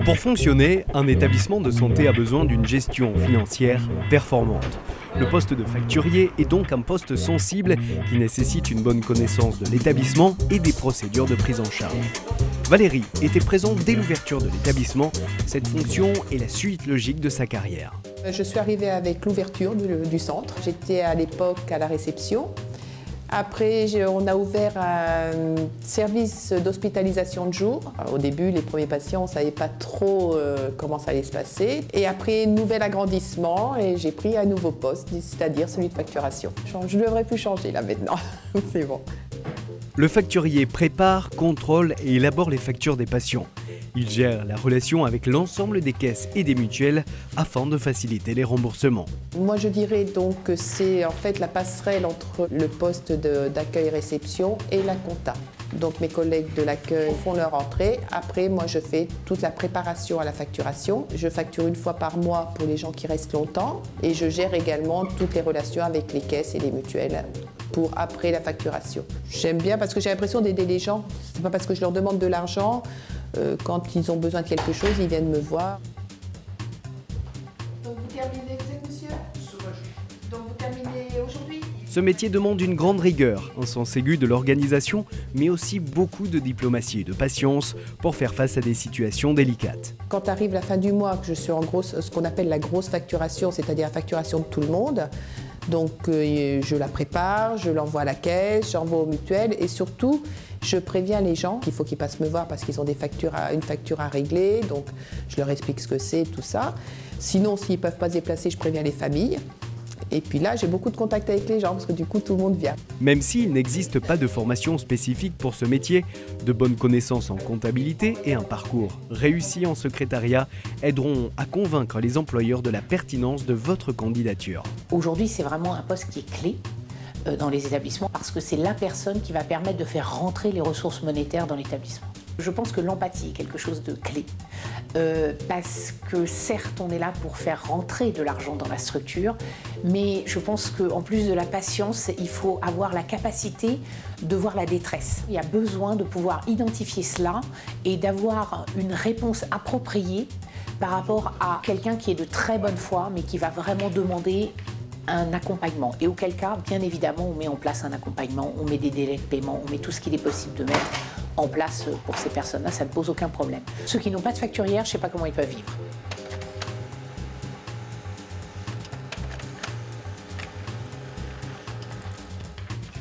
Pour fonctionner, un établissement de santé a besoin d'une gestion financière performante. Le poste de facturier est donc un poste sensible qui nécessite une bonne connaissance de l'établissement et des procédures de prise en charge. Valérie était présente dès l'ouverture de l'établissement. Cette fonction est la suite logique de sa carrière. Je suis arrivée avec l'ouverture du centre. J'étais à l'époque à la réception. Après, on a ouvert un service d'hospitalisation de jour. Au début, les premiers patients, on ne savait pas trop comment ça allait se passer. Et après, nouvel agrandissement et j'ai pris un nouveau poste, c'est-à-dire celui de facturation. Je ne devrais plus changer là maintenant, c'est bon. Le facturier prépare, contrôle et élabore les factures des patients. Il gère la relation avec l'ensemble des caisses et des mutuelles afin de faciliter les remboursements. Moi, je dirais donc que c'est en fait la passerelle entre le poste d'accueil-réception et la compta. Donc mes collègues de l'accueil font leur entrée. Après, moi, je fais toute la préparation à la facturation. Je facture une fois par mois pour les gens qui restent longtemps et je gère également toutes les relations avec les caisses et les mutuelles pour après la facturation. J'aime bien parce que j'ai l'impression d'aider les gens. C'est pas parce que je leur demande de l'argent. Quand ils ont besoin de quelque chose, ils viennent me voir. Donc vous terminez, vous êtes monsieur ? Donc vous terminez aujourd'hui ? Ce métier demande une grande rigueur, un sens aigu de l'organisation, mais aussi beaucoup de diplomatie et de patience pour faire face à des situations délicates. Quand arrive la fin du mois, que je suis en grosse, ce qu'on appelle la grosse facturation, c'est-à-dire la facturation de tout le monde, donc je la prépare, je l'envoie à la caisse, j'envoie aux mutuelles et surtout, je préviens les gens qu'il faut qu'ils passent me voir parce qu'ils ont une facture à régler, donc je leur explique ce que c'est, tout ça. Sinon, s'ils ne peuvent pas se déplacer, je préviens les familles. Et puis là, j'ai beaucoup de contacts avec les gens parce que du coup, tout le monde vient. Même s'il n'existe pas de formation spécifique pour ce métier, de bonnes connaissances en comptabilité et un parcours réussi en secrétariat aideront à convaincre les employeurs de la pertinence de votre candidature. Aujourd'hui, c'est vraiment un poste qui est clé dans les établissements parce que c'est la personne qui va permettre de faire rentrer les ressources monétaires dans l'établissement. Je pense que l'empathie est quelque chose de clé parce que certes on est là pour faire rentrer de l'argent dans la structure, mais je pense qu'en plus de la patience, il faut avoir la capacité de voir la détresse. Il y a besoin de pouvoir identifier cela et d'avoir une réponse appropriée par rapport à quelqu'un qui est de très bonne foi mais qui va vraiment demander un accompagnement. Et auquel cas, bien évidemment, on met en place un accompagnement, on met des délais de paiement, on met tout ce qu'il est possible de mettre en place pour ces personnes-là, ça ne pose aucun problème. Ceux qui n'ont pas de facturière, je ne sais pas comment ils peuvent vivre.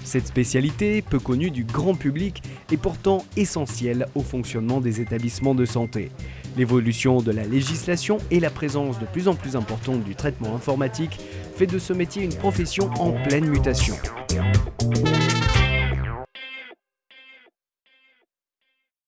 Cette spécialité, peu connue du grand public, est pourtant essentielle au fonctionnement des établissements de santé. L'évolution de la législation et la présence de plus en plus importante du traitement informatique fait de ce métier une profession en pleine mutation.